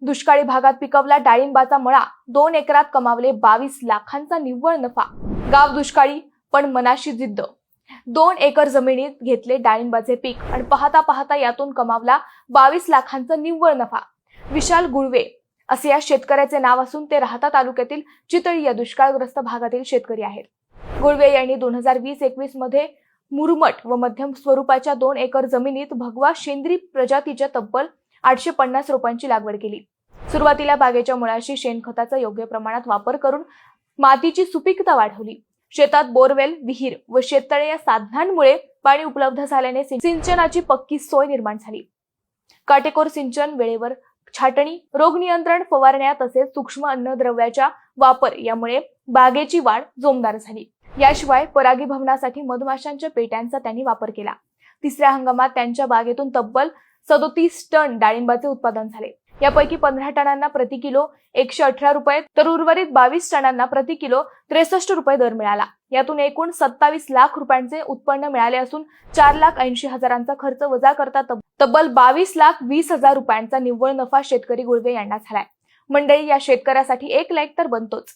दुष्काळी भागात पिकवला डाळिंबाचा मळा, 2 एकरात कमावले 22 लाखांचा निव्वळ नफा। गाव दुष्काळी पण मनाशी जिद्द। 2 एकर जमिनीत घेतले डाळिंबाचे पीक आणि पाहता पाहता यातून कमावला 22 लाखांचा निव्वळ नफा। विशाल गुळवे असे या शेतकऱ्याचे नाव असून ते राहता तालुक्यातील चितळी या दुष्काळग्रस्त भागातील शेतकरी आहेत। गुळवे यांनी 2020-21 मध्ये मुरमट व मध्यम स्वरूपाच्या 2 एकर जमिनीत भगवा शेंद्री प्रजातीच्या तब्बल 850 रोपांची लागवड केली। सुरुवातीला बागेच्या मुळाशी शेणखताचा योग्य प्रमाणात वापर करून मातीची सुपीकता वाढवली। शेतात बोरवेल, विहीर व शेततळे या साधनांमुळे पाणी उपलब्ध झाल्याने सिंचनाची पक्की सोय निर्माण झाली। काटेकोर सिंचन, वेळेवर छाटणी, रोग नियंत्रण फवारण्या तसेच सूक्ष्म अन्नद्रव्याचा वापर यामुळे बागेची वाढ जोमदार झाली। याशिवाय परागीभवनासाठी मधमाशांच्या पेट्यांचा त्यांनी वापर केला। तिसऱ्या हंगामात त्यांच्या बागेतून तब्बल 37 टन डाळिंबाचे उत्पादन झाले। यापैकी 15 टनांना प्रति किलो 118 रुपये तर उर्वरित 22 टनांना प्रति किलो 63 रुपये दर मिळाला। यातून एकूण 27 लाख रुपयांचे उत्पन्न मिळाले असून 4,80,000चा खर्च वजा करता तब्बल 22,20,000 रुपयांचा निव्वळ नफा शेतकरी गुळवे यांना झालाय। मंडळी, या शेतकऱ्यासाठी एक लाईक तर बनतोच।